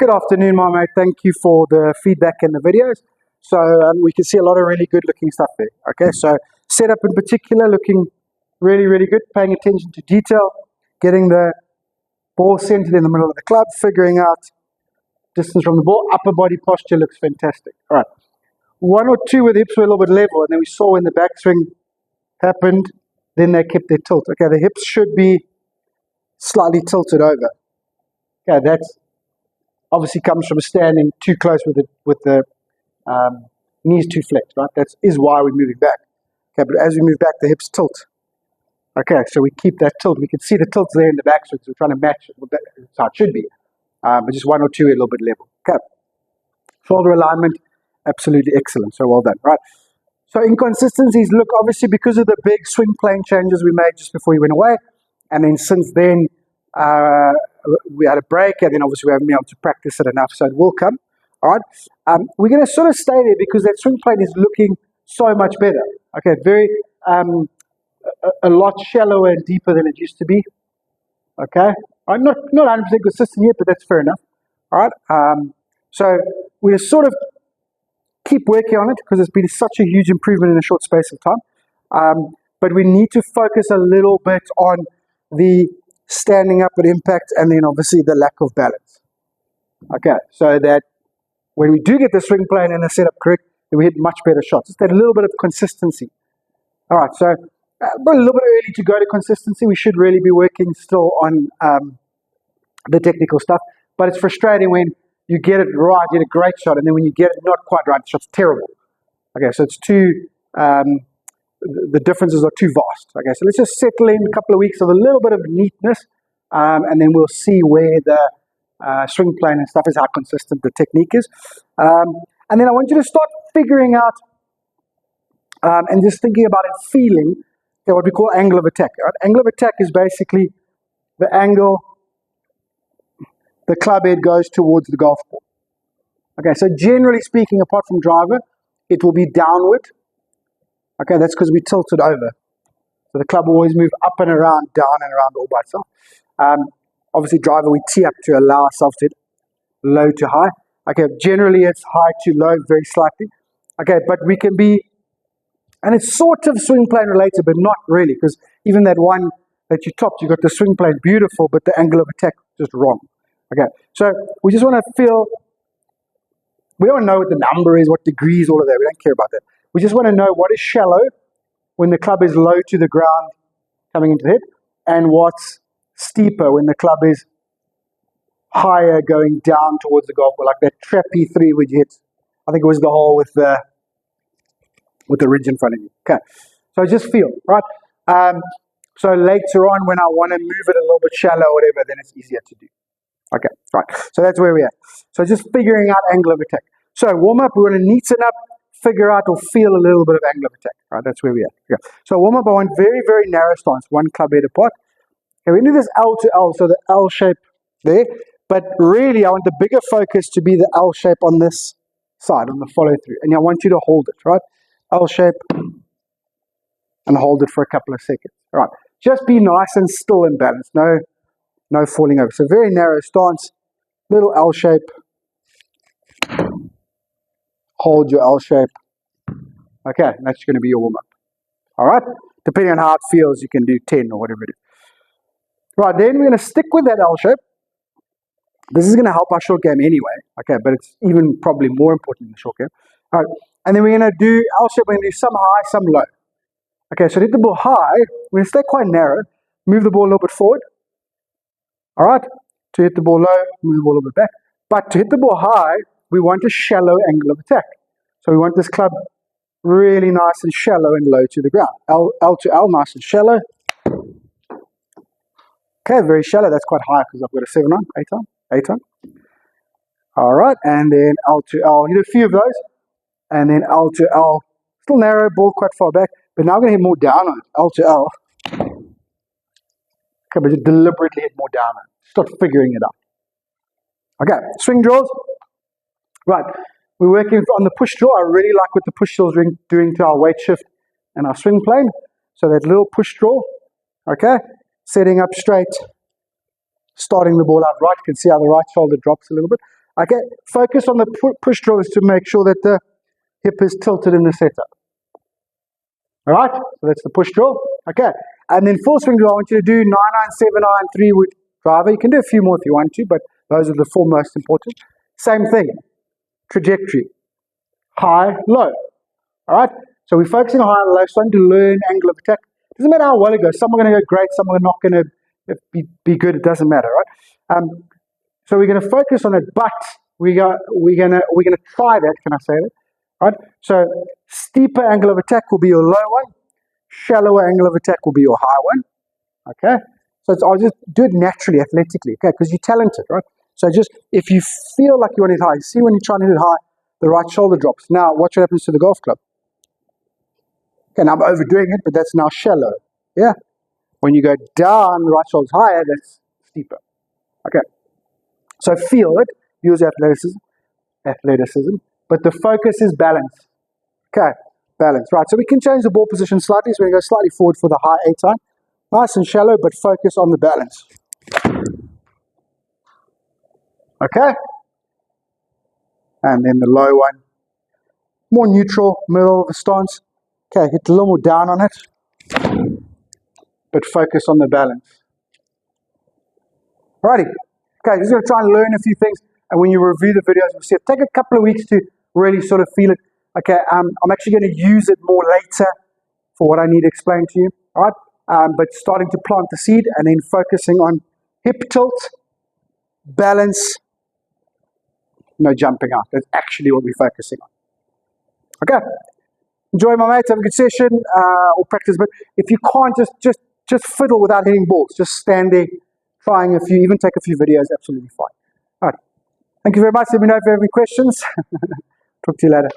Good afternoon, my mate. Thank you for the feedback in the videos. So we can see a lot of really good looking stuff there. Okay, so setup in particular looking really, really good, paying attention to detail, getting the ball centered in the middle of the club, figuring out distance from the ball, upper body posture looks fantastic. All right, one or two with hips were a little bit level, and then we saw when the backswing happened, then they kept their tilt. Okay, the hips should be slightly tilted over. Okay, that's obviously comes from standing too close with the knees too flexed, right? That is why we're moving back. Okay, but as we move back, the hips tilt. Okay, so we keep that tilt. We can see the tilts there in the back, so we're trying to match it. That's how it should be. But just one or two a little bit level. Okay. Shoulder alignment, absolutely excellent. So well done, right? So inconsistencies, look, obviously because of the big swing plane changes we made just before you went away, and then since then, we had a break, and then obviously we haven't been able to practice it enough, so it will come. All right, we're going to sort of stay there because that swing plane is looking so much better. Okay, very a lot shallower and deeper than it used to be. Okay, I'm not 100% consistent yet, but that's fair enough. All right, so we'll sort of keep working on it because it's been such a huge improvement in a short space of time. But we need to focus a little bit on the standing up at impact, and then obviously the lack of balance. Okay, so that when we do get the swing plane and the setup correct, then we hit much better shots. It's that little bit of consistency. All right, so but a little bit early to go to consistency. We should really be working still on the technical stuff, but it's frustrating when you get it right, you get a great shot, and then when you get it not quite right, the shot's terrible. Okay, so it's too, the differences are too vast. Okay, so let's just settle in a couple of weeks of a little bit of neatness, and then we'll see where the swing plane and stuff is, how consistent the technique is. And then I want you to start figuring out and just thinking about and feeling what we call angle of attack. Right? Angle of attack is basically the angle the club head goes towards the golf ball. Okay, so generally speaking, apart from driver, it will be downward. Okay, that's because we tilt it over. So the club will always move up and around, down and around all by itself. Obviously, driver, we tee up to allow ourselves to hit low to high. Okay, generally it's high to low, very slightly. Okay, but we can be, and it's sort of swing plane related, but not really, because even that one that you topped, you got the swing plane beautiful, but the angle of attack just wrong. Okay, so we just want to feel, we don't know what the number is, what degrees, all of that. We don't care about that. We just want to know what is shallow when the club is low to the ground coming into the hit, and what's steeper when the club is higher going down towards the golf ball, like that trappy 3 which hit. I think it was the hole with the ridge in front of you. Okay, so just feel, right? So later on when I want to move it a little bit shallow or whatever, then it's easier to do. Okay, right. So that's where we are. So just figuring out angle of attack. So warm up, we want to neaten up, figure out or feel a little bit of angle of attack. Right, that's where we are. Yeah. So warm up, I want very, very narrow stance, one club head apart. Okay, we do this L to L, so the L shape there. But really, I want the bigger focus to be the L shape on this side, on the follow through. And I want you to hold it, right? L shape, and hold it for a couple of seconds. All right. Just be nice and still and balanced. No falling over. So very narrow stance, little L shape. Hold your L shape. Okay, that's going to be your warm up. All right. Depending on how it feels, you can do 10 or whatever it is. Right, then we're going to stick with that L shape. This is going to help our short game anyway. Okay, but it's even probably more important in the short game. All right, and then we're going to do L shape. We're going to do some high, some low. Okay, so to hit the ball high, we're going to stay quite narrow. Move the ball a little bit forward. All right, to hit the ball low, move the ball a little bit back. But to hit the ball high, we want a shallow angle of attack. So we want this club really nice and shallow and low to the ground. L to L, nice and shallow. Okay, very shallow. That's quite high because I've got a 7 on, 8 on. All right, and then L to L. You do a few of those. And then L to L. Still narrow, ball quite far back. But now I'm going to hit more down on it. L to L. Okay, but just deliberately hit more down on it. Start figuring it out. Okay, swing draws. Right, we're working on the push draw. I really like what the push draw is doing to our weight shift and our swing plane. So that little push draw, okay, setting up straight, starting the ball out right. You can see how the right shoulder drops a little bit. Okay, focus on the push drills to make sure that the hip is tilted in the setup. All right, so that's the push drill. Okay, and then full swing drill, I want you to do 9979 3-wood driver. You can do a few more if you want to, but those are the 4 most important. Same thing, trajectory, high, low. All right, so we're focusing on high and low, starting to learn angle of attack. Doesn't matter how well it goes. Some are going to go great, some are not going to be good. It doesn't matter, right? So we're going to focus on it, but we're going to try that. Can I say that? Right. So steeper angle of attack will be your low one. Shallower angle of attack will be your high one. Okay. So I'll just do it naturally, athletically. Okay, because you're talented, right? So just if you feel like you want to hit high, see when you're trying to hit high, the right shoulder drops. Now watch what happens to the golf club. Okay, now I'm overdoing it, but that's now shallow. Yeah. When you go down, the right shoulder's higher, that's steeper. Okay. So feel it, use athleticism, but the focus is balance. Okay, balance. Right, so we can change the ball position slightly, so we're going to go slightly forward for the high A time. Nice and shallow, but focus on the balance. Okay. And then the low one. More neutral, middle of the stance. Okay, hit a little more down on it, but focus on the balance. Alrighty. Okay, just going to try and learn a few things, and when you review the videos, you'll see it. Take a couple of weeks to really sort of feel it. Okay, I'm actually going to use it more later for what I need to explain to you. All right, but starting to plant the seed and then focusing on hip tilt, balance, no jumping out. That's actually what we're focusing on. Okay, enjoy, my mates. Have a good session or practice. But if you can't, just fiddle without hitting balls. Just stand there, trying a few, even take a few videos. Absolutely fine. All right. Thank you very much. Let me know if you have any questions. Talk to you later.